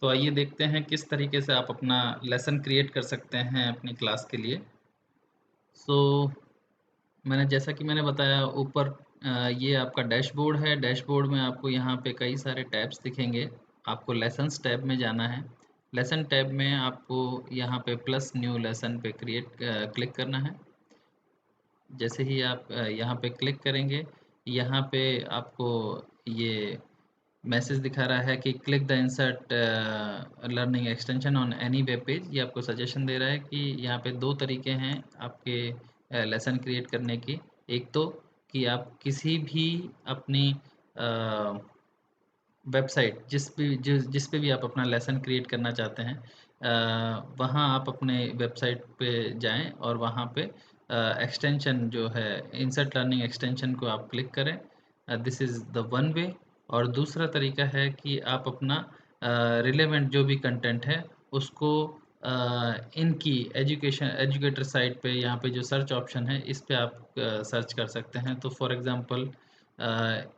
तो आइए देखते हैं किस तरीके से आप अपना लेसन क्रिएट कर सकते हैं अपनी क्लास के लिए। सो जैसा कि मैंने बताया ऊपर ये आपका डैशबोर्ड है। डैशबोर्ड में आपको यहाँ पे कई सारे टैब्स दिखेंगे। आपको लेसन्स टैब में जाना है। लेसन टैब में आपको यहाँ पे प्लस न्यू लेसन पे क्लिक करना है। जैसे ही आप यहाँ पे क्लिक करेंगे, यहाँ पे आपको ये मैसेज दिखा रहा है कि click the insert learning extension on any web page. ये आपको सजेशन दे रहा है कि यहाँ पे दो तरीके हैं आपके लेसन क्रिएट करने की। एक तो कि आप किसी भी अपनी वेबसाइट जिस पे भी आप अपना लेसन क्रिएट करना चाहते हैं, वहाँ आप अपने वेबसाइट पे जाएं और वहाँ पे एक्सटेंशन जो है इंसर्ट लर्निंग एक्सटेंशन को आप क्लिक करें। This is the one way. और दूसरा तरीका है कि आप अपना रिलेवेंट जो भी कंटेंट है उसको इनकी एजुकेटर साइट पे यहाँ पे जो सर्च ऑप्शन है इस पे आप सर्च कर सकते हैं। तो फॉर एग्ज़ाम्पल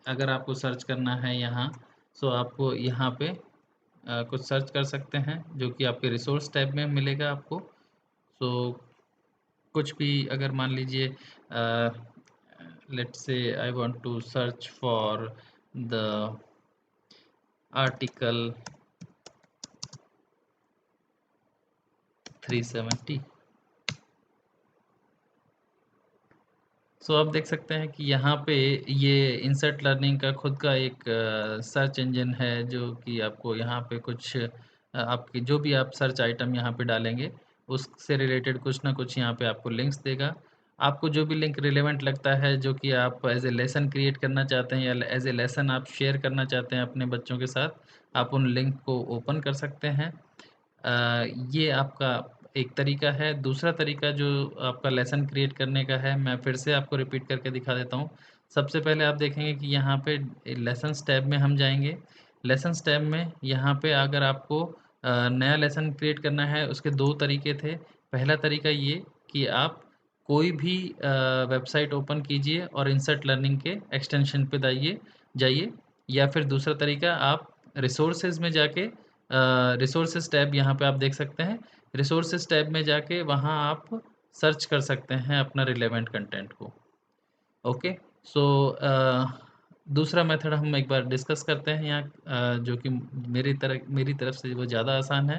अगर आपको सर्च करना है यहाँ, सो आपको यहाँ पे कुछ सर्च कर सकते हैं जो कि आपके रिसोर्स टैब में मिलेगा आपको। सो कुछ भी अगर मान लीजिए let's say I want to search for the article 370। सो आप देख सकते हैं कि यहाँ पे ये इंसर्ट लर्निंग का खुद का एक सर्च इंजन है जो कि आपको यहाँ पे कुछ आपकी जो भी आप सर्च आइटम यहाँ पे डालेंगे उससे रिलेटेड कुछ ना कुछ यहाँ पे आपको लिंक्स देगा। आपको जो भी लिंक रिलेवेंट लगता है जो कि आप एज ए लेसन क्रिएट करना चाहते हैं या एज ए लेसन आप शेयर करना चाहते हैं अपने बच्चों के साथ, आप उन लिंक को ओपन कर सकते हैं। ये आपका एक तरीका है। दूसरा तरीका जो आपका लेसन क्रिएट करने का है, मैं फिर से आपको रिपीट करके दिखा देता हूँ। सबसे पहले आप देखेंगे कि यहाँ पे लेसन्स टैब में हम जाएँगे। लेसन्स टैब में यहाँ पे अगर आपको नया लेसन क्रिएट करना है, उसके 2 तरीके थे। पहला तरीका ये कि आप कोई भी वेबसाइट ओपन कीजिए और इंसर्ट लर्निंग के एक्सटेंशन पे जाइए, या फिर दूसरा तरीका आप रिसोर्सेज़ में जाके रिसोर्सेज टैब यहाँ पे आप देख सकते हैं। रिसोर्सेज टैब में जाके वहाँ आप सर्च कर सकते हैं अपना रिलेवेंट कंटेंट को। ओके। सो दूसरा मेथड हम एक बार डिस्कस करते हैं यहाँ, जो कि मेरी तरफ से वो ज़्यादा आसान है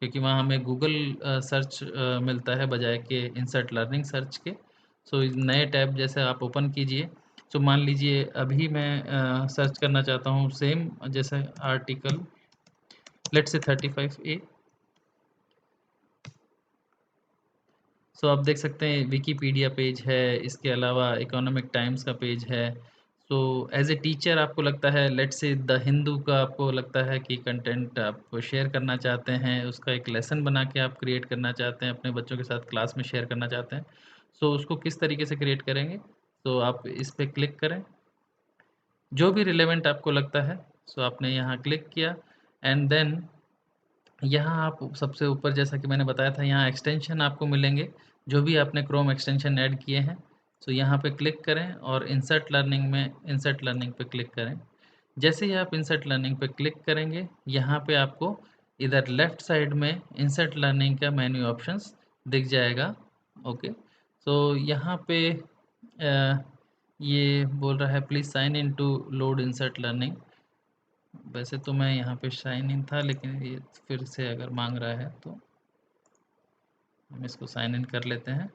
क्योंकि वहाँ हमें गूगल सर्च मिलता है बजाय के इंसर्ट लर्निंग सर्च के। सो इस नए टैब जैसे आप ओपन कीजिए। सो मान लीजिए अभी मैं सर्च करना चाहता हूँ सेम जैसे आर्टिकल लेट्स से 35A। सो आप देख सकते हैं विकिपीडिया पेज है, इसके अलावा इकोनॉमिक टाइम्स का पेज है। सो एज ए टीचर आपको लगता है लेट्स से द हिंदू का आपको लगता है कि कंटेंट आप शेयर करना चाहते हैं, उसका एक लेसन बना के आप क्रिएट करना चाहते हैं, अपने बच्चों के साथ क्लास में शेयर करना चाहते हैं। सो उसको किस तरीके से क्रिएट करेंगे? तो आप इस पे क्लिक करें, जो भी रिलेवेंट आपको लगता है। सो आपने यहाँ क्लिक किया एंड देन यहाँ आप सबसे ऊपर जैसा कि मैंने बताया था यहाँ एक्सटेंशन आपको मिलेंगे, जो भी आपने क्रोम एक्सटेंशन ऐड किए हैं। सो यहाँ पे क्लिक करें और इंसर्ट लर्निंग पे क्लिक करें। जैसे ही आप इंसर्ट लर्निंग पे क्लिक करेंगे, यहाँ पे आपको इधर लेफ्ट साइड में इंसर्ट लर्निंग का मेन्यू ऑप्शंस दिख जाएगा। ओके। सो यहाँ पे ये बोल रहा है please sign in to load insert learning. वैसे तो मैं यहाँ पे साइन इन था, लेकिन ये फिर से अगर मांग रहा है तो हम इसको साइन इन कर लेते हैं।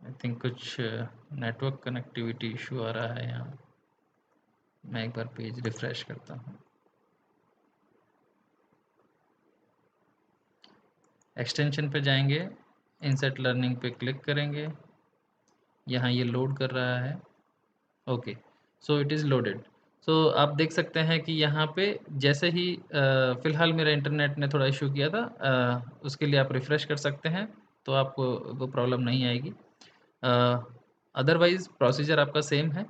आई थिंक कुछ नेटवर्क कनेक्टिविटी इशू आ रहा है यहाँ। मैं एक बार पेज रिफ्रेश करता हूँ। एक्सटेंशन पे जाएंगे, इंसर्ट लर्निंग पे क्लिक करेंगे, यहाँ ये लोड कर रहा है। Okay. So it is loaded. सो आप देख सकते हैं कि यहाँ पे जैसे ही फ़िलहाल मेरा इंटरनेट ने थोड़ा इशू किया था, उसके लिए आप रिफ़्रेश कर सकते हैं। तो आपको वो प्रॉब्लम नहीं आएगी। अदरवाइज़ प्रोसीजर आपका सेम है।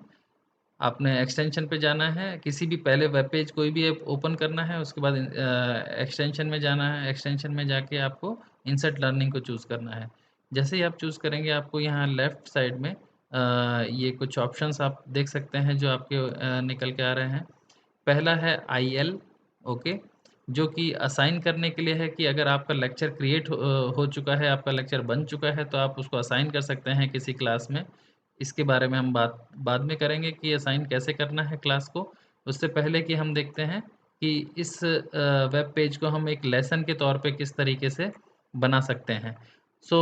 आपने एक्सटेंशन पे जाना है, किसी भी पहले वेब पेज कोई भी ऐप ओपन करना है, उसके बाद एक्सटेंशन में जाना है, एक्सटेंशन में जाके आपको इंसर्ट लर्निंग को चूज़ करना है। जैसे ही आप चूज़ करेंगे, आपको यहाँ लेफ्ट साइड में ये कुछ ऑप्शंस आप देख सकते हैं जो आपके निकल के आ रहे हैं। पहला है आईएल, ओके, जो कि असाइन करने के लिए है कि अगर आपका लेक्चर क्रिएट हो चुका है, आपका लेक्चर बन चुका है, तो आप उसको असाइन कर सकते हैं किसी क्लास में। इसके बारे में हम बात बाद में करेंगे कि असाइन कैसे करना है क्लास को। उससे पहले कि हम देखते हैं कि इस वेब पेज को हम एक लेसन के तौर पे किस तरीके से बना सकते हैं। सो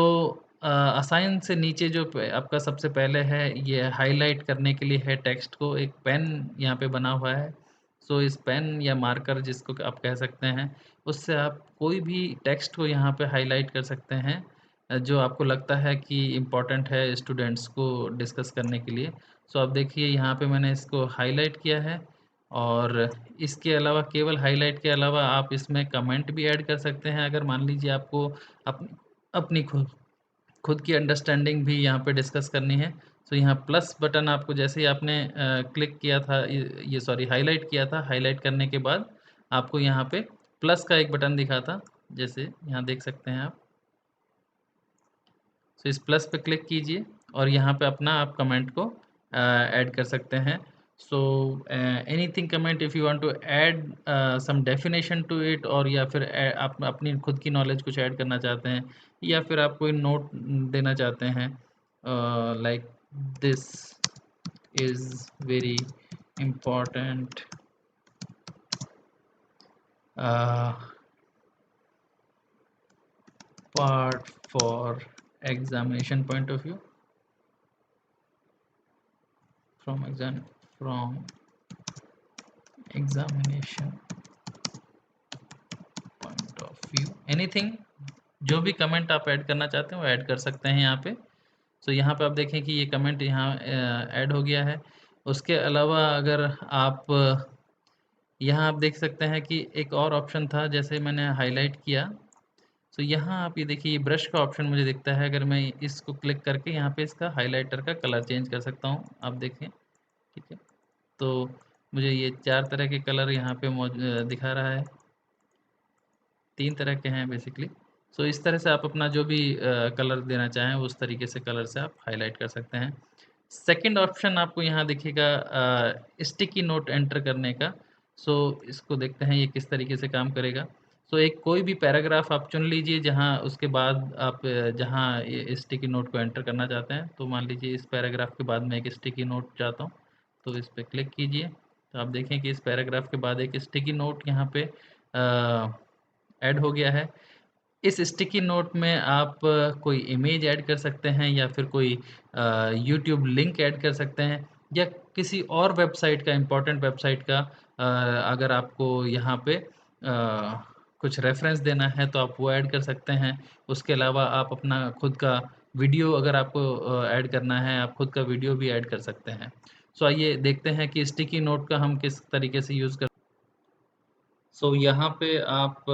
असाइन से नीचे जो आपका सबसे पहले है, ये हाईलाइट करने के लिए है टेक्स्ट को, एक पेन यहाँ पे बना हुआ है। सो इस पेन या मार्कर जिसको आप कह सकते हैं, उससे आप कोई भी टेक्स्ट को यहाँ पे हाईलाइट कर सकते हैं जो आपको लगता है कि इम्पोर्टेंट है स्टूडेंट्स को डिस्कस करने के लिए। सो आप देखिए यहाँ पे मैंने इसको हाईलाइट किया है, और इसके अलावा केवल हाईलाइट के अलावा आप इसमें कमेंट भी ऐड कर सकते हैं। अगर मान लीजिए आपको अपनी अपनी खुद की अंडरस्टैंडिंग भी यहाँ पे डिस्कस करनी है, तो यहाँ प्लस बटन आपको जैसे ही आपने क्लिक किया था, ये सॉरी हाईलाइट किया था, हाईलाइट करने के बाद आपको यहाँ पे प्लस का एक बटन दिखा था, जैसे यहाँ देख सकते हैं आप। तो इस प्लस पे क्लिक कीजिए और यहाँ पे अपना आप कमेंट को ऐड कर सकते हैं। So anything comment if you want to add some definition to it, और या फिर आप अपनी खुद की नॉलेज कुछ ऐड करना चाहते हैं, या फिर आप कोई नोट देना चाहते हैं, like this is very important part for examination point of view, from examination point of view, anything, जो भी कमेंट आप ऐड करना चाहते हैं वो ऐड कर सकते हैं यहाँ पे। सो यहाँ पे आप देखें कि ये कमेंट यहाँ ऐड हो गया है। उसके अलावा अगर आप यहाँ आप देख सकते हैं कि एक और ऑप्शन था, जैसे मैंने हाईलाइट किया, तो यहाँ आप ये देखिए, ये ब्रश का ऑप्शन मुझे दिखता है। अगर मैं इसको क्लिक करके यहाँ पे इसका हाइलाइटर का कलर चेंज कर सकता हूँ, आप देखें, ठीक है। तो मुझे ये 4 तरह के कलर यहाँ पे दिखा रहा है, 3 तरह के हैं बेसिकली। सो इस तरह से आप अपना जो भी कलर देना चाहें उस तरीके से कलर से आप हाइलाइट कर सकते हैं। सेकंड ऑप्शन आपको यहाँ दिखेगा स्टिकी नोट एंटर करने का। सो इसको देखते हैं ये किस तरीके से काम करेगा। सो एक कोई भी पैराग्राफ आप चुन लीजिए, जहाँ उसके बाद आप जहाँ ये स्टिकी नोट को एंटर करना चाहते हैं। तो मान लीजिए इस पैराग्राफ के बाद मैं एक स्टिकी नोट चाहता हूँ, तो इस पे क्लिक कीजिए। तो आप देखें कि इस पैराग्राफ के बाद एक स्टिकी नोट यहाँ पे ऐड हो गया है। इस स्टिकी नोट में आप कोई इमेज ऐड कर सकते हैं, या फिर कोई यूट्यूब लिंक ऐड कर सकते हैं, या किसी और वेबसाइट का, इम्पोर्टेंट वेबसाइट का अगर आपको यहाँ पे कुछ रेफरेंस देना है तो आप वो ऐड कर सकते हैं। उसके अलावा आप अपना खुद का वीडियो अगर आपको ऐड करना है, आप खुद का वीडियो भी ऐड कर सकते हैं। सो आइए देखते हैं कि स्टिकी नोट का हम किस तरीके से यूज़ कर। सो यहाँ पे आप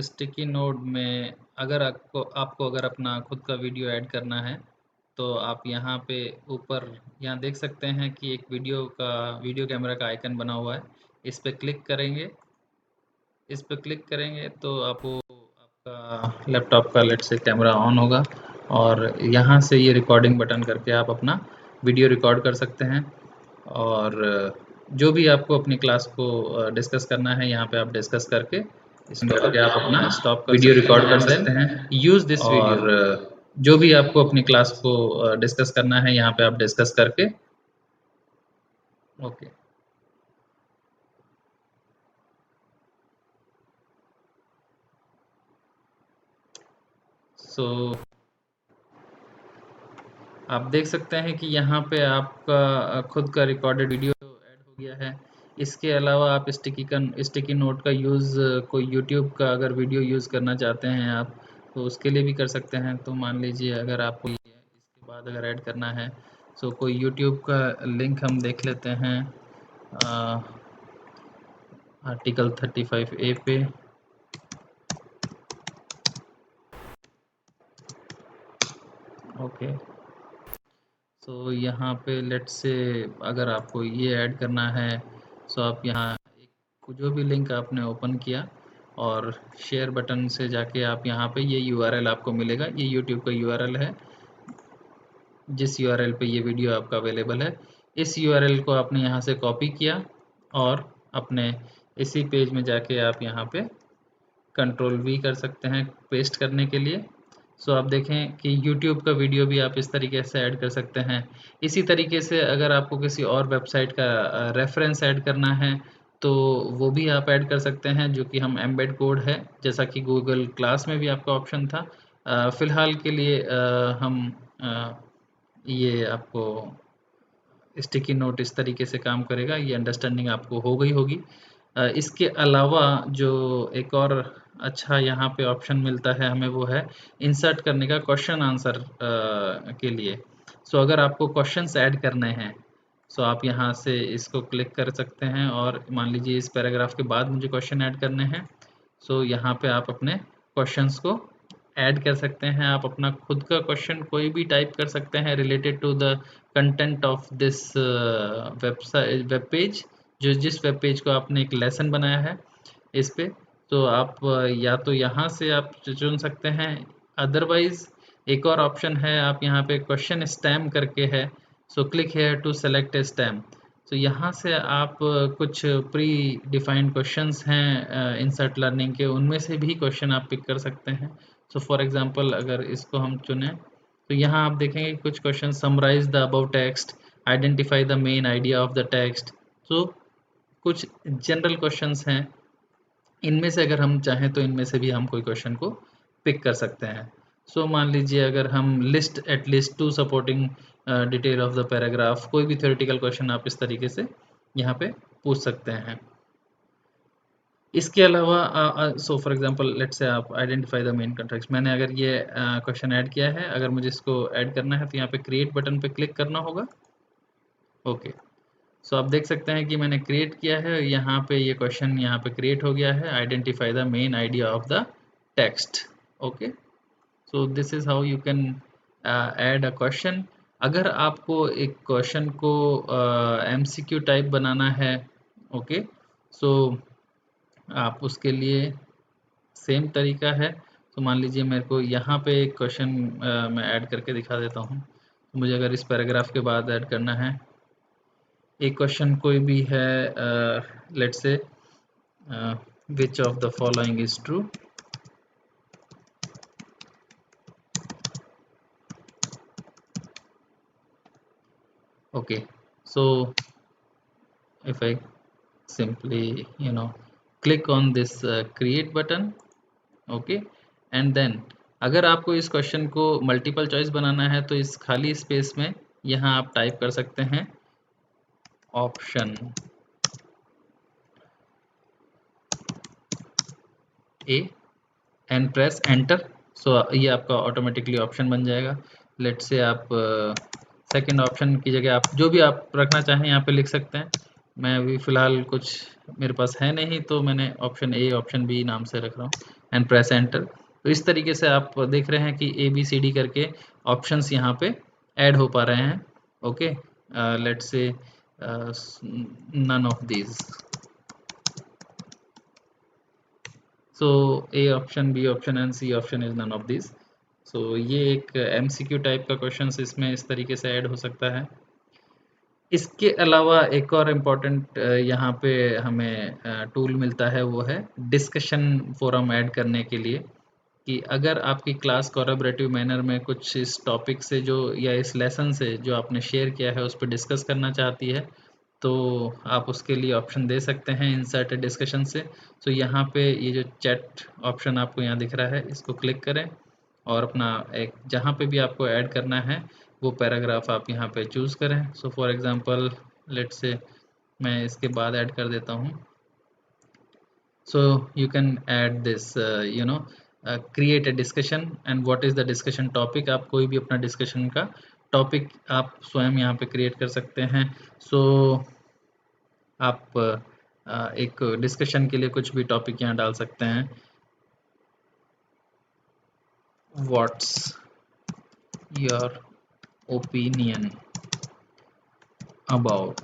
स्टिकी नोट में अगर आपको आपको अगर अपना खुद का वीडियो ऐड करना है, तो आप यहाँ पे ऊपर यहाँ देख सकते हैं कि एक वीडियो कैमरा का आइकन बना हुआ है। इस पे क्लिक करेंगे, इस पे क्लिक करेंगे तो आपको आपका लैपटॉप का लेट्स से कैमरा ऑन होगा, और यहाँ से ये रिकॉर्डिंग बटन करके आप अपना वीडियो रिकॉर्ड कर सकते हैं। और जो भी आपको अपनी क्लास को डिस्कस करना है, यहाँ पे आप डिस्कस करके इसमें करके आप अपना स्टॉप वीडियो रिकॉर्ड कर सकते हैं, यूज़ दिस वीडियो। और जो भी आपको अपनी क्लास को डिस्कस करना है, यहाँ पे आप डिस्कस करके ओके। सो आप देख सकते हैं कि यहाँ पे आपका खुद का रिकॉर्डेड वीडियो ऐड हो गया है। इसके अलावा आप स्टिकी नोट का यूज़ कोई यूट्यूब का अगर वीडियो यूज़ करना चाहते हैं आप, तो उसके लिए भी कर सकते हैं। तो मान लीजिए अगर आपको इसके बाद अगर ऐड करना है, सो कोई यूट्यूब का लिंक हम देख लेते हैं आर्टिकल 35A पे। ओके। सो यहाँ पे लेट्स से अगर आपको ये ऐड करना है, सो आप यहाँ एक जो भी लिंक आपने ओपन किया और शेयर बटन से जाके आप यहाँ पे ये यूआरएल आपको मिलेगा, ये यूट्यूब का यूआरएल है जिस यूआरएल पे ये वीडियो आपका अवेलेबल है। इस यूआरएल को आपने यहाँ से कॉपी किया और अपने इसी पेज में जाके आप यहाँ पे कंट्रोल वी कर सकते हैं पेस्ट करने के लिए। सो आप देखें कि यूट्यूब का वीडियो भी आप इस तरीके से ऐड कर सकते हैं। इसी तरीके से अगर आपको किसी और वेबसाइट का रेफरेंस ऐड करना है तो वो भी आप ऐड कर सकते हैं, जो कि हम एम्बेड कोड है जैसा कि गूगल क्लास में भी आपका ऑप्शन था। फ़िलहाल के लिए हम ये आपको स्टिकी नोट इस तरीके से काम करेगा, ये अंडरस्टैंडिंग आपको हो गई होगी। इसके अलावा जो एक और अच्छा यहाँ पे ऑप्शन मिलता है हमें, वो है इंसर्ट करने का क्वेश्चन आंसर के लिए। सो अगर आपको क्वेश्चंस ऐड करने हैं, सो आप यहाँ से इसको क्लिक कर सकते हैं और मान लीजिए इस पैराग्राफ के बाद मुझे क्वेश्चन ऐड करने हैं। सो यहाँ पे आप अपने क्वेश्चंस को ऐड कर सकते हैं। आप अपना खुद का क्वेश्चन कोई भी टाइप कर सकते हैं related to the content of this website web page, जो जिस वेब पेज को आपने एक लेसन बनाया है इस पे। तो आप या तो यहाँ से आप चुन सकते हैं, अदरवाइज एक और ऑप्शन है, आप यहाँ पे क्वेश्चन स्टैम करके है। So click here to select a stem. तो यहाँ से आप कुछ प्री डिफाइंड क्वेश्चंस हैं इंसर्ट लर्निंग के, उनमें से भी क्वेश्चन आप पिक कर सकते हैं। सो फॉर एग्जांपल अगर इसको हम चुनें तो यहाँ आप देखेंगे कुछ question, summarise the above text, identify the main idea of the text. तो कुछ जनरल क्वेश्चंस हैं, इनमें से अगर हम चाहें तो इनमें से भी हम कोई क्वेश्चन को पिक कर सकते हैं। सो मान लीजिए अगर हम list at least two supporting detail of the paragraph, कोई भी थ्योरेटिकल क्वेश्चन आप इस तरीके से यहाँ पे पूछ सकते हैं। इसके अलावा so for example let's say आप आइडेंटिफाई द मेन कंटेक्स्ट, मैंने अगर ये क्वेश्चन ऐड किया है, अगर मुझे इसको ऐड करना है तो यहाँ पे क्रिएट बटन पे क्लिक करना होगा। ओके। सो आप देख सकते हैं कि मैंने क्रिएट किया है, यहाँ पे ये क्वेश्चन यहाँ पे क्रिएट हो गया है, identify the main idea of the text. Okay. So this is how you can add a question. अगर आपको एक क्वेश्चन को एमसीक्यू टाइप बनाना है, ओके, सो आप उसके लिए सेम तरीका है। तो मान लीजिए मेरे को यहाँ पे एक क्वेश्चन मैं ऐड करके दिखा देता हूँ। मुझे अगर इस पैराग्राफ के बाद ऐड करना है एक क्वेश्चन कोई भी है, let's see which of the following is true. Okay. So if I simply click on this create button, okay, and then अगर आपको इस क्वेश्चन को मल्टीपल चॉइस बनाना है तो इस खाली स्पेस में यहाँ आप टाइप कर सकते हैं option A and press enter. So ये आपका ऑटोमेटिकली ऑप्शन बन जाएगा। लेट से आप सेकंड ऑप्शन की जगह आप जो भी आप रखना चाहें यहाँ पे लिख सकते हैं। मैं अभी फ़िलहाल कुछ मेरे पास है नहीं, तो मैंने ऑप्शन ए ऑप्शन बी नाम से रख रहा हूँ एंड प्रेस एंटर। तो इस तरीके से आप देख रहे हैं कि ए बी सी डी करके ऑप्शंस यहाँ पे ऐड हो पा रहे हैं। Okay. Let say none of these. So A option, B option and C option is none of this. So ये एक एमसीक्यू टाइप का क्वेश्चन इसमें इस तरीके से ऐड हो सकता है। इसके अलावा एक और इम्पॉर्टेंट यहाँ पे हमें टूल मिलता है, वो है डिस्कशन फोरम ऐड करने के लिए, कि अगर आपकी क्लास कोलैबोरेटिव मैनर में कुछ इस टॉपिक से जो या इस लेसन से जो आपने शेयर किया है उस पर डिस्कस करना चाहती है, तो आप उसके लिए ऑप्शन दे सकते हैं इंसर्ट डिस्कशन से। तो यहाँ पे ये जो चैट ऑप्शन आपको यहाँ दिख रहा है, इसको क्लिक करें और अपना एक जहाँ पे भी आपको ऐड करना है वो पैराग्राफ आप यहाँ पे चूज़ करें। So for example let's say मैं इसके बाद ऐड कर देता हूँ। So you can add this create a discussion and what is the discussion topic. आप कोई भी अपना डिस्कशन का टॉपिक आप स्वयं यहाँ पे क्रिएट कर सकते हैं। सो आप एक डिस्कशन के लिए कुछ भी टॉपिक यहाँ डाल सकते हैं। What's your opinion about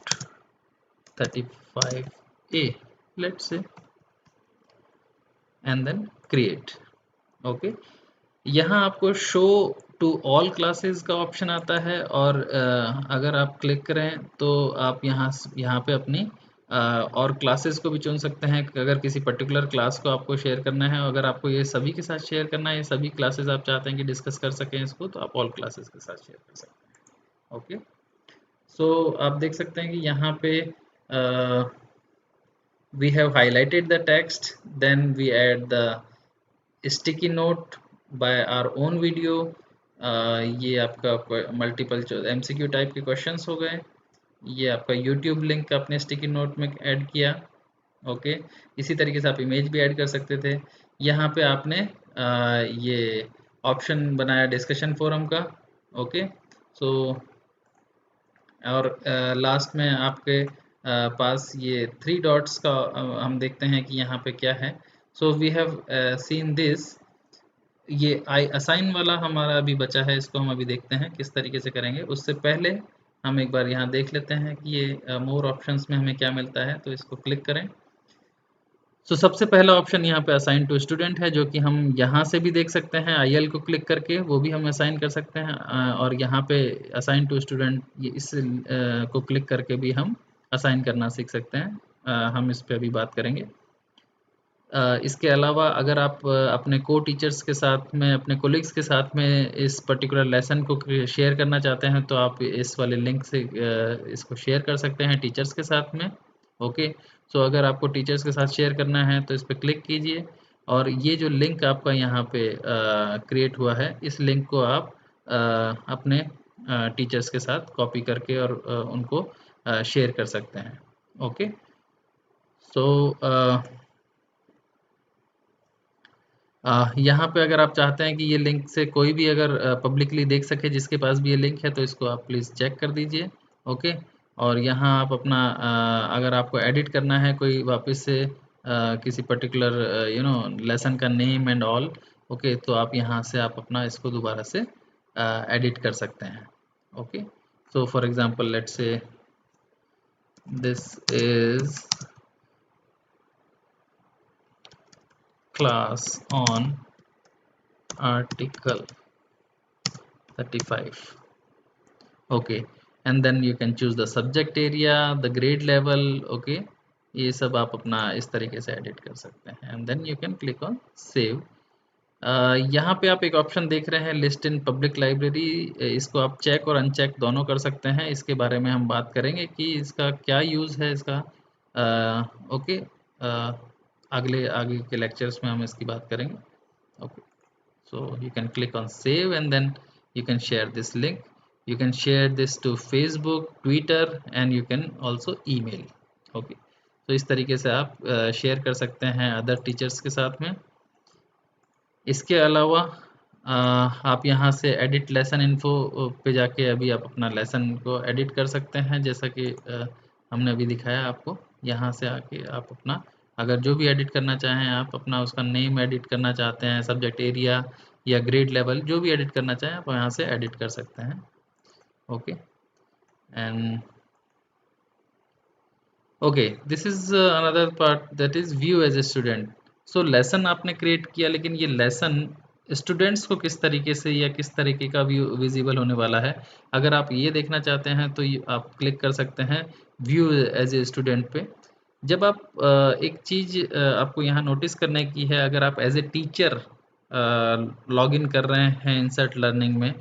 35A, let's say, and then create. Okay, यहाँ आपको शो टू ऑल क्लासेस का ऑप्शन आता है, और अगर आप क्लिक करें तो आप यहाँ पे अपनी और क्लासेस को भी चुन सकते हैं। अगर किसी पर्टिकुलर क्लास को आपको शेयर करना है, अगर आपको ये सभी के साथ शेयर करना है, ये सभी क्लासेस आप चाहते हैं कि डिस्कस कर सकें इसको, तो आप ऑल क्लासेस के साथ शेयर कर सकते हैं। ओके, सो आप देख सकते हैं कि यहाँ पे we have highlighted the text, then we add the sticky note by our own video. ये आपका मल्टीपल MCQ टाइप के क्वेश्चंस हो गए। ये आपका YouTube लिंक आपने स्टिकी नोट में ऐड किया। ओके, इसी तरीके से आप इमेज भी ऐड कर सकते थे। यहाँ पे आपने ये ऑप्शन बनाया डिस्कशन फोरम का। ओके, सो और लास्ट में आपके पास ये 3 डॉट्स का हम देखते हैं कि यहाँ पे क्या है। So we have seen this, ये आई असाइन वाला हमारा अभी बचा है, इसको हम अभी देखते हैं किस तरीके से करेंगे। उससे पहले हम एक बार यहाँ देख लेते हैं कि ये मोर ऑप्शंस में हमें क्या मिलता है, तो इसको क्लिक करें। सो सबसे पहला ऑप्शन यहाँ पे असाइन टू स्टूडेंट है, जो कि हम यहाँ से भी देख सकते हैं, IL को क्लिक करके वो भी हम असाइन कर सकते हैं, और यहाँ पे असाइन टू स्टूडेंट इस को क्लिक करके भी हम असाइन करना सीख सकते हैं। हम इस पे अभी बात करेंगे। इसके अलावा अगर आप अपने को टीचर्स के साथ में, अपने कोलिग्स के साथ में इस पर्टिकुलर लेसन को शेयर करना चाहते हैं, तो आप इस वाले लिंक से इसको शेयर कर सकते हैं टीचर्स के साथ में। ओके, सो अगर आपको टीचर्स के साथ शेयर करना है तो इस पर क्लिक कीजिए, और ये जो लिंक आपका यहाँ पे क्रिएट हुआ है, इस लिंक को आप अपने टीचर्स के साथ कॉपी करके और उनको शेयर कर सकते हैं। ओके, सो यहाँ पे अगर आप चाहते हैं कि ये लिंक से कोई भी अगर पब्लिकली देख सके, जिसके पास भी ये लिंक है, तो इसको आप प्लीज़ चेक कर दीजिए। ओके, और यहाँ आप अपना अगर आपको एडिट करना है कोई वापस से किसी पर्टिकुलर लेसन का नेम एंड ऑल, ओके, तो आप यहाँ से आप अपना इसको दोबारा से एडिट कर सकते हैं। Okay, so for example let's say this is class on article 35. okay, and then you can choose the subject area, the grade level. okay, ये सब आप अपना इस तरीके से एडिट कर सकते हैं, and then you can click on save. यहाँ पे आप एक ऑप्शन देख रहे हैं लिस्ट इन पब्लिक लाइब्रेरी, इसको आप चेक और अनचेक दोनों कर सकते हैं। इसके बारे में हम बात करेंगे कि इसका क्या यूज़ है इसका। ओके, आगे के लेक्चर्स में हम इसकी बात करेंगे। Okay, so you can click on save, and then you can share this link. You can share this to Facebook, Twitter, and you can also email. okay, तो इस तरीके से आप शेयर कर सकते हैं अदर टीचर्स के साथ में। इसके अलावा आप यहाँ से एडिट लेसन इन्फो पे जाके अभी आप अपना लेसन को एडिट कर सकते हैं, जैसा कि हमने अभी दिखाया आपको। यहाँ से आके आप अपना अगर जो भी एडिट करना चाहें, आप अपना उसका नेम एडिट करना चाहते हैं, सब्जेक्ट एरिया या ग्रेड लेवल, जो भी एडिट करना चाहें आप यहाँ से एडिट कर सकते हैं। Okay, and okay, this is another part, that is view as a student. So lesson आपने क्रिएट किया, लेकिन ये लेसन स्टूडेंट्स को किस तरीके से या किस तरीके का व्यू विजिबल होने वाला है, अगर आप ये देखना चाहते हैं तो आप क्लिक कर सकते हैं व्यू एज ए स्टूडेंट पे। जब आप एक चीज़ आपको यहाँ नोटिस करने की है, अगर आप as a teacher log in कर रहे हैं इंसर्ट लर्निंग में,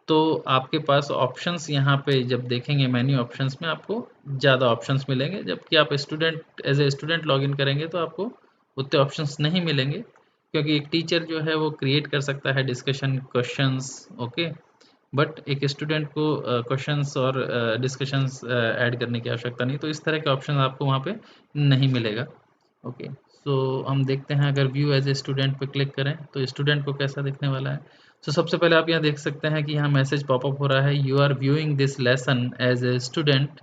तो आपके पास ऑप्शंस यहाँ पे जब देखेंगे मेन्यू ऑप्शंस में आपको ज़्यादा ऑप्शंस मिलेंगे, जबकि आप student as a student login करेंगे तो आपको उतने ऑप्शंस नहीं मिलेंगे, क्योंकि एक टीचर जो है वो क्रिएट कर सकता है डिस्कशन क्वेश्चंस। ओके, बट एक स्टूडेंट को क्वेश्चंस और डिस्कशंस ऐड करने की आवश्यकता नहीं, तो इस तरह के ऑप्शन आपको वहाँ पे नहीं मिलेगा। ओके, सो हम देखते हैं अगर व्यू एज ए स्टूडेंट पे क्लिक करें तो स्टूडेंट को कैसा दिखने वाला है। तो सबसे पहले आप यहाँ देख सकते हैं कि यहाँ मैसेज पॉपअप हो रहा है, you are viewing this lesson as a student.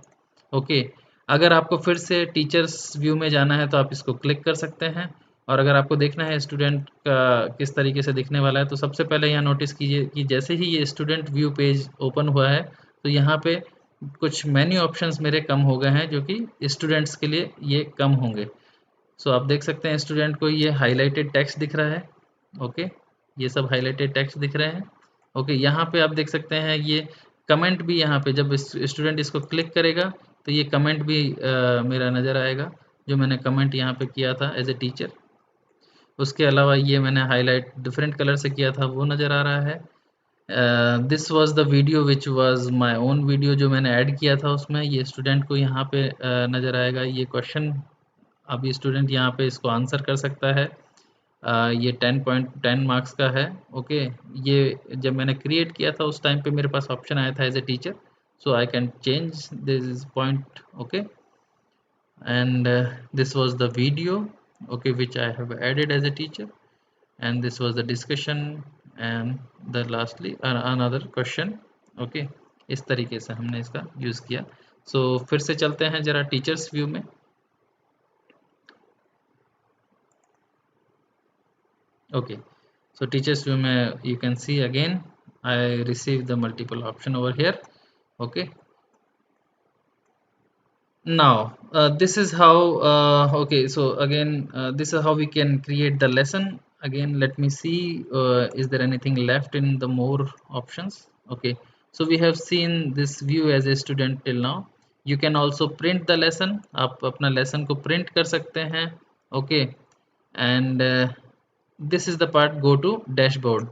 Okay, अगर आपको फिर से टीचर्स व्यू में जाना है तो आप इसको क्लिक कर सकते हैं, और अगर आपको देखना है स्टूडेंट का किस तरीके से दिखने वाला है, तो सबसे पहले यहाँ नोटिस कीजिए कि जैसे ही ये स्टूडेंट व्यू पेज ओपन हुआ है, तो यहाँ पे कुछ मेन्यू ऑप्शंस मेरे कम हो गए हैं, जो कि स्टूडेंट्स के लिए ये कम होंगे। सो आप देख सकते हैं स्टूडेंट को ये हाइलाइटेड टेक्स्ट दिख रहा है। ओके, ये सब हाइलाइटेड टेक्स्ट दिख रहे हैं। ओके, यहाँ पे आप देख सकते हैं ये कमेंट भी, यहाँ पे जब स्टूडेंट इसको क्लिक करेगा तो ये कमेंट भी मेरा नज़र आएगा, जो मैंने कमेंट यहाँ पे किया था एज ए टीचर। उसके अलावा ये मैंने हाईलाइट डिफरेंट कलर से किया था, वो नज़र आ रहा है। This was the video which was my own video, जो मैंने ऐड किया था उसमें, ये स्टूडेंट को यहाँ पे नज़र आएगा ये क्वेश्चन। अब ये स्टूडेंट यहाँ पे इसको आंसर कर सकता है। ये 10.10 मार्क्स का है। ओके, ये जब मैंने क्रिएट किया था उस टाइम पे मेरे पास ऑप्शन आया था as a teacher, so I can change this point. Okay, and this was the video, okay, which I have added as a teacher, and this was the discussion, and the lastly another question। okay, इस तरीके से हमने इसका use किया। सो फिर से चलते हैं जरा टीचर्स व्यू में। ओके, so teachers view में you can see again I received the multiple option over here। okay, now this is how okay, so again this is how we can create the lesson. Again, let me see is there anything left in the more options। okay, so we have seen this view as a student till now। you can also print the lesson, आप अपना lesson को print कर सकते हैं। okay, and this is the part go to dashboard.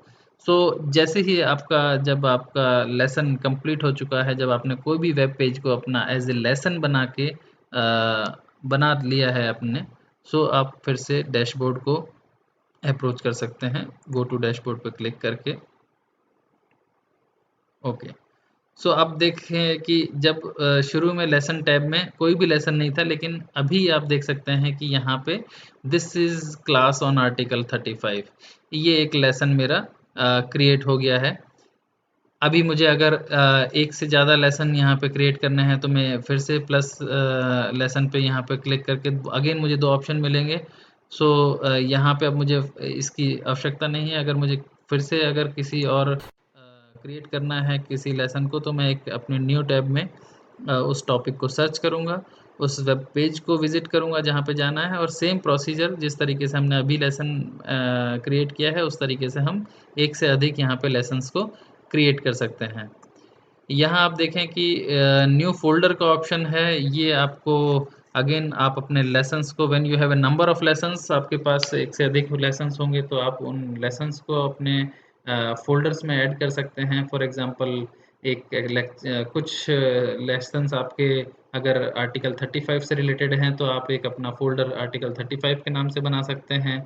So जैसे ही आपका, जब आपका लेसन कंप्लीट हो चुका है, जब आपने कोई भी वेब पेज को अपना एज ए लेसन बना के बना लिया है आपने, सो आप फिर से डैशबोर्ड को अप्रोच कर सकते हैं गो टू डैशबोर्ड पर क्लिक करके। ओके, सो अब देखें कि जब शुरू में लेसन टैब में कोई भी लेसन नहीं था, लेकिन अभी आप देख सकते हैं कि यहाँ पे this is class on article 35, ये एक लेसन मेरा क्रिएट हो गया है। अभी मुझे अगर एक से ज़्यादा लेसन यहाँ पे क्रिएट करने हैं, तो मैं फिर से प्लस लेसन पे यहाँ पे क्लिक करके अगेन मुझे 2 ऑप्शन मिलेंगे। सो यहाँ पे अब मुझे इसकी आवश्यकता नहीं है। अगर मुझे फिर से अगर किसी और क्रिएट करना है किसी लेसन को, तो मैं एक अपने न्यू टैब में उस टॉपिक को सर्च करूँगा, उस वेब पेज को विज़िट करूँगा जहाँ पे जाना है, और सेम प्रोसीजर जिस तरीके से हमने अभी लेसन क्रिएट किया है, उस तरीके से हम एक से अधिक यहाँ पे लेसन्स को क्रिएट कर सकते हैं। यहाँ आप देखें कि न्यू फ़ोल्डर का ऑप्शन है, ये आपको अगेन आप अपने लेसन्स को, when you have a number of lessons, आपके पास एक से अधिक लेसन्स होंगे, तो आप उन लेसन्स को अपने फ़ोल्डर्स में ऐड कर सकते हैं। फॉर एग्ज़ाम्पल कुछ लेसन्स आपके अगर आर्टिकल 35 से रिलेटेड हैं, तो आप एक अपना फ़ोल्डर आर्टिकल 35 के नाम से बना सकते हैं।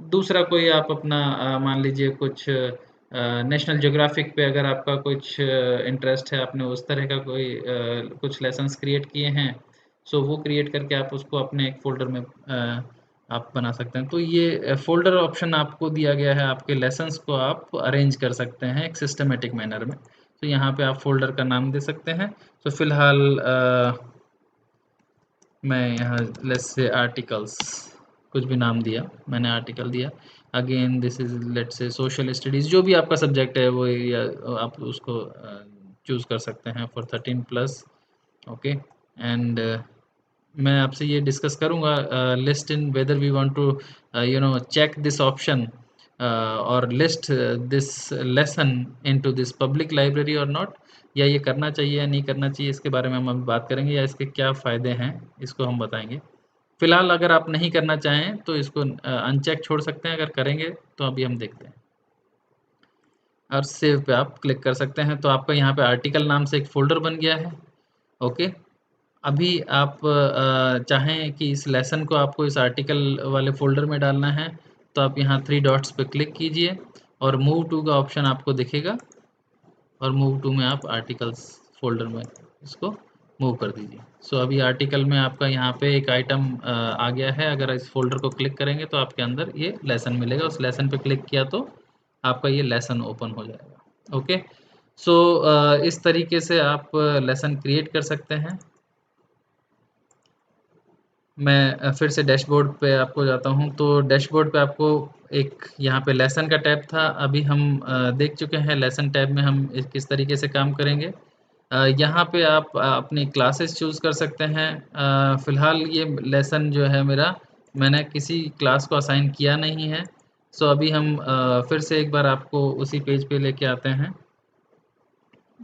दूसरा कोई आप अपना मान लीजिए कुछ नेशनल ज्योग्राफिक पे अगर आपका कुछ इंटरेस्ट है, आपने उस तरह का कोई कुछ लेसन्स क्रिएट किए हैं, सो वो क्रिएट करके आप उसको अपने एक फ़ोल्डर में आप बना सकते हैं। तो ये फ़ोल्डर ऑप्शन आपको दिया गया है, आपके लेसन्स को आप अरेंज कर सकते हैं एक सिस्टमैटिक मैनर में। तो यहाँ पे आप फ़ोल्डर का नाम दे सकते हैं। तो फ़िलहाल मैं यहाँ लेट्स से आर्टिकल्स कुछ भी नाम दिया, मैंने आर्टिकल दिया। Again this is let's say social studies, जो भी आपका सब्जेक्ट है वो, या आप उसको चूज़ कर सकते हैं फॉर 13 प्लस। ओके, एंड मैं आपसे ये डिस्कस करूँगा list in whether we want to check this option or list this lesson into this public library or not, या ये करना चाहिए या नहीं करना चाहिए, इसके बारे में हम अभी बात करेंगे, या इसके क्या फ़ायदे हैं इसको हम बताएंगे। फिलहाल अगर आप नहीं करना चाहें तो इसको अनचेक छोड़ सकते हैं, अगर करेंगे तो अभी हम देखते हैं। और सेव पे आप क्लिक कर सकते हैं, तो आपका यहाँ पे आर्टिकल नाम से एक फ़ोल्डर बन गया है। ओके, अभी आप चाहें कि इस लेसन को आपको इस आर्टिकल वाले फ़ोल्डर में डालना है, तो आप यहाँ 3 डॉट्स पे क्लिक कीजिए और मूव टू का ऑप्शन आपको दिखेगा, और मूव टू में आप आर्टिकल्स फ़ोल्डर में इसको मूव कर दीजिए। सो अभी आर्टिकल में आपका यहाँ पे एक आइटम आ गया है। अगर इस फ़ोल्डर को क्लिक करेंगे तो आपके अंदर ये लेसन मिलेगा। उस लेसन पे क्लिक किया तो आपका ये लेसन ओपन हो जाएगा। ओके, सो इस तरीके से आप लेसन क्रिएट कर सकते हैं। मैं फिर से डैशबोर्ड पे आपको जाता हूँ, तो डैशबोर्ड पे आपको एक यहाँ पे लेसन का टैब था, अभी हम देख चुके हैं लेसन टैब में हम किस तरीके से काम करेंगे। यहाँ पे आप अपनी क्लासेस चूज़ कर सकते हैं। फ़िलहाल ये लेसन जो है मेरा, मैंने किसी क्लास को असाइन किया नहीं है। सो अभी हम फिर से एक बार आपको उसी पेज पे लेके आते हैं।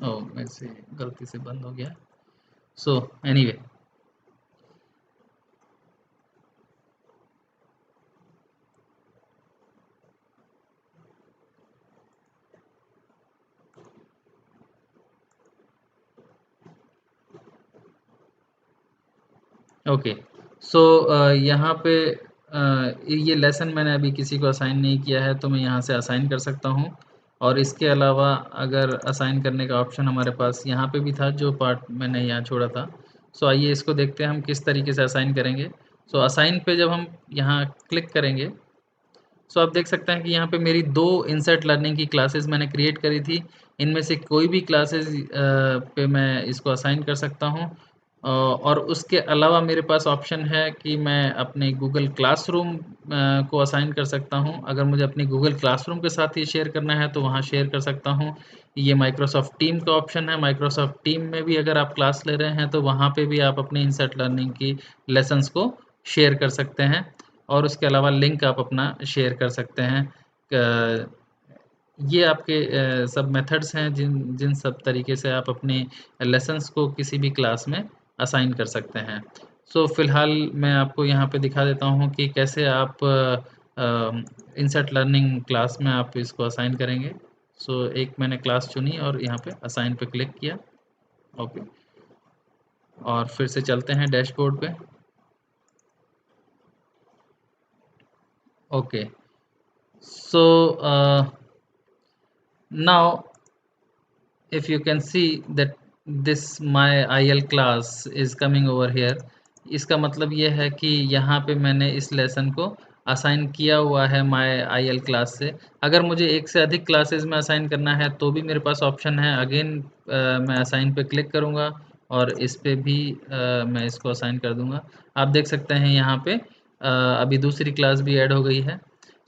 ओह! मेरे से गलती से बंद हो गया। So anyway, okay. सो यहाँ पे ये लेसन मैंने अभी किसी को असाइन नहीं किया है, तो मैं यहाँ से असाइन कर सकता हूँ। और इसके अलावा अगर असाइन करने का ऑप्शन हमारे पास यहाँ पे भी था, जो पार्ट मैंने यहाँ छोड़ा था। सो आइए इसको देखते हैं हम किस तरीके से असाइन करेंगे। सो असाइन पे जब हम यहाँ क्लिक करेंगे, सो आप देख सकते हैं कि यहाँ पे मेरी 2 इनसेट लर्निंग की क्लासेस मैंने क्रिएट करी थी। इनमें से कोई भी क्लासेस पे मैं इसको असाइन कर सकता हूँ। और उसके अलावा मेरे पास ऑप्शन है कि मैं अपने गूगल क्लासरूम को असाइन कर सकता हूँ। अगर मुझे अपनी गूगल क्लासरूम के साथ ये शेयर करना है, तो वहाँ शेयर कर सकता हूँ। ये माइक्रोसॉफ्ट टीम का ऑप्शन है। माइक्रोसॉफ्ट टीम में भी अगर आप क्लास ले रहे हैं, तो वहाँ पे भी आप अपने इनसेट लर्निंग की लेसन्स को शेयर कर सकते हैं। और उसके अलावा लिंक आप अपना शेयर कर सकते हैं। क ये आपके सब मेथड्स हैं जिन जिन सब तरीके से आप अपने लेसन्स को किसी भी क्लास में असाइन कर सकते हैं। सो फ़िलहाल मैं आपको यहाँ पे दिखा देता हूँ कि कैसे आप इनसेट लर्निंग क्लास में आप इसको असाइन करेंगे। सो एक मैंने क्लास चुनी और यहाँ पे असाइन पे क्लिक किया। ओके, और फिर से चलते हैं डैशबोर्ड पे। Okay, so now if you can see that this my IL class is coming over here, इसका मतलब ये है कि यहाँ पे मैंने इस लेसन को असाइन किया हुआ है माय आईएल क्लास से। अगर मुझे एक से अधिक क्लासेस में असाइन करना है, तो भी मेरे पास ऑप्शन है। अगेन मैं असाइन पे क्लिक करूँगा और इस पे भी मैं इसको असाइन कर दूँगा। आप देख सकते हैं यहाँ पे अभी दूसरी क्लास भी ऐड हो गई है।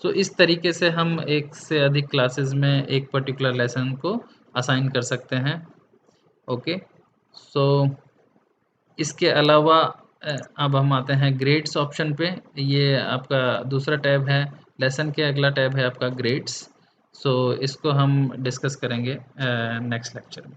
सो इस तरीके से हम एक से अधिक क्लासेस में एक पर्टिकुलर लेसन को असाइन कर सकते हैं। ओके, सो इसके अलावा अब हम आते हैं ग्रेड्स ऑप्शन पे। ये आपका दूसरा टैब है। लेसन के अगला टैब है आपका ग्रेड्स। सो इसको हम डिस्कस करेंगे नेक्स्ट लेक्चर में।